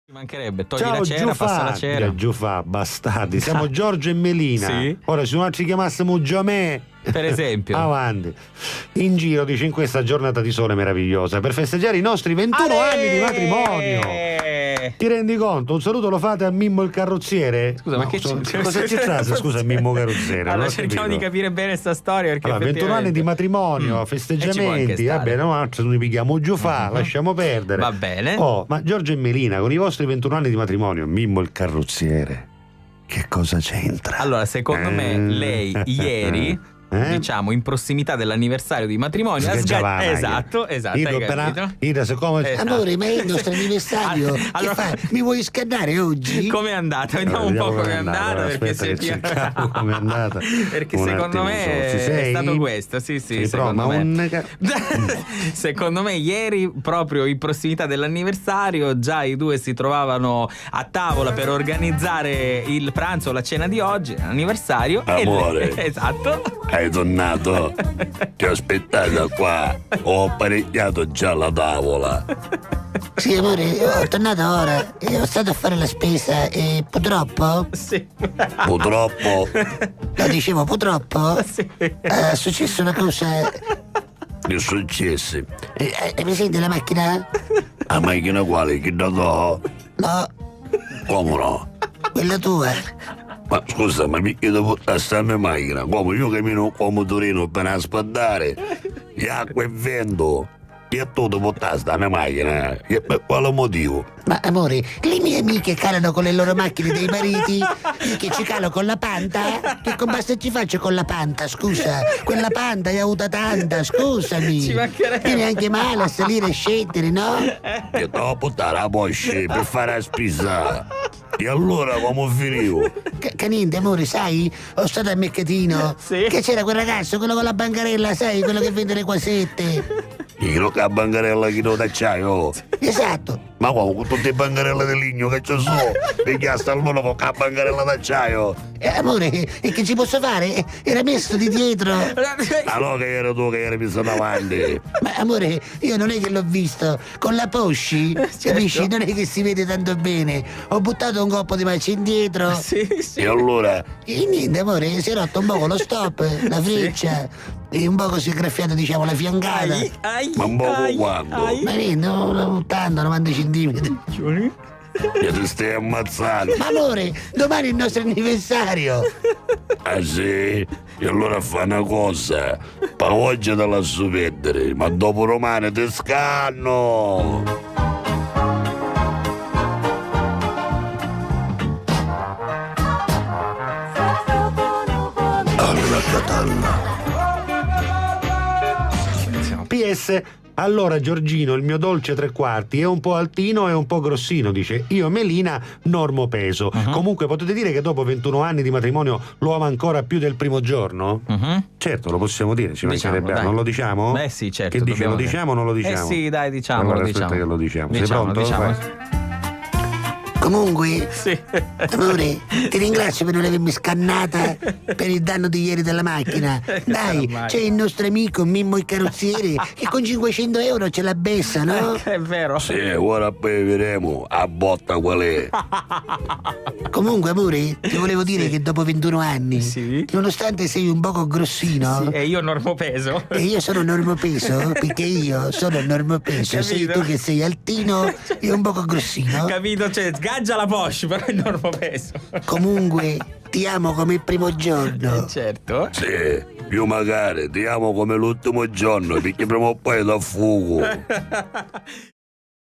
Ci mancherebbe, togli Ciao la cera, Giufà, passa la cera. Giufà, bastardi. Siamo Giorgio e Melina. Sì. Ora se non ci chiamassimo Giamè, Per esempio. avanti. In giro, dice, in questa giornata di sole meravigliosa per festeggiare i nostri 21 anni di matrimonio. Ti rendi conto? Un saluto lo fate a Mimmo il carrozziere? Scusa, ma che cosa ci tratta? Scusa, Mimmo carrozziere. Allora non ho cerchiamo capito. di capire bene sta storia, perché Allora, 21 anni di matrimonio, festeggiamenti, va bene, no, noi pighiamo Giufà, lasciamo perdere. Va bene. Oh, ma Giorgio e Melina, con i vostri 21 anni di matrimonio, Mimmo il carrozziere, che cosa c'entra? Allora, secondo me, lei ieri, diciamo, in prossimità dell'anniversario di matrimonio, Sgaggiava la esatto, hai capito? Ida, siccome... Esatto. Amore, ma è il nostro anniversario. Allora- Che fai? Mi vuoi scannare oggi? Com'è andata? Vediamo un po' com'è andata, perché aspetta che se cerchiamo com'è andata. perché Un secondo attimo me solo. Ci è sei? stato questo, sì, Sei secondo pronta? me. Secondo me ieri, proprio in prossimità dell'anniversario, già i due si trovavano a tavola per organizzare il pranzo o la cena di oggi, anniversario. Amore. Esatto. Hai tornato? Ti ho aspettato qua. Ho apparecchiato già la tavola. Sì, amore, ho tornato ora. Ho stato a fare la spesa e purtroppo. Sì. Purtroppo. Lo dicevo, purtroppo. Sì. È successa una cosa. Che è successo? Hai presente la macchina? La macchina quale? Che da do? No, Come no? quella tua. Ma scusa, ma mi chiedo portare sta mia macchina? Come io cammino con motorino per aspettare? E acqua e vento. E tu devo portare sta mia macchina? E per quale motivo? Ma amore, le mie amiche calano con le loro macchine dei mariti, che ci calo con la panta? Che compasta ci faccio con la panta, scusa? Quella panta hai avuta tanta, scusami. Ci mancherebbe. Viene anche male a salire e scendere, no? Che devo portare la Porsche per fare la spesa. E allora come finivo? Che niente, amore, sai? Ho stato a Mercatino. Sì. Che c'era quel ragazzo, quello con la bancarella, sai? Quello che vende le quasette. Io che la bancarella che non d'acciaio. Esatto. Ma come con tutte le bancarelle di legno che ci sono? Perché sta al mondo con la bancarella d'acciaio? Amore, e che ci posso fare? Era messo di dietro. Allora che era tu che eri messo davanti? Ma amore, io non è che l'ho visto. Con la Posci, capisci? Non è che si vede tanto bene. Ho buttato un coppo di marcia indietro. Sì, sì. E allora? E niente, amore, si è rotto un poco lo stop, la freccia. E un poco si è graffiato, diciamo, la fiancata. Ma un po' quando? Ma niente, no, tanto, 90 centimetri. Che ti stai ammazzando? Ma amore, domani è il nostro anniversario. Ah sì? E allora fa una cosa. Pa' oggi te la lascio perdere, ma dopo domani ti scanno. Alla Catalla. PS, allora Giorgino, il mio dolce tre quarti è un po' altino e un po' grossino, dice. Io Melina normo peso. Comunque potete dire che dopo 21 anni di matrimonio lo ama ancora più del primo giorno? Certo, lo possiamo dire, ci mancherebbe. dai. Non lo diciamo? Beh sì, certo. Che dice, lo dobbiamo- diciamo o non lo diciamo? sì, dai, diciamolo, Allora, aspetta diciamo. che lo diciamo. Sei Diciamo, pronto? diciamo. Vai. Comunque, Sì. amore, ti ringrazio per non avermi scannata per il danno di ieri della macchina. Dai, Ormai. c'è il nostro amico Mimmo il carrozziere che con 500 euro ce la bessa, no? È vero. Sì, ora poi vedremo a botta qual è. Comunque, amore, ti volevo dire che dopo 21 anni, Sì. nonostante sei un poco grossino, E io normopeso. e io sono normopeso, perché io sono normopeso, sei Capito? tu che sei altino e un poco grossino. Capito? Cioè, sgaggia la Porsche, però è normopeso. Comunque, ti amo come il primo giorno. Certo. Sì, io magari ti amo come l'ultimo giorno, perché prima o poi da fuoco.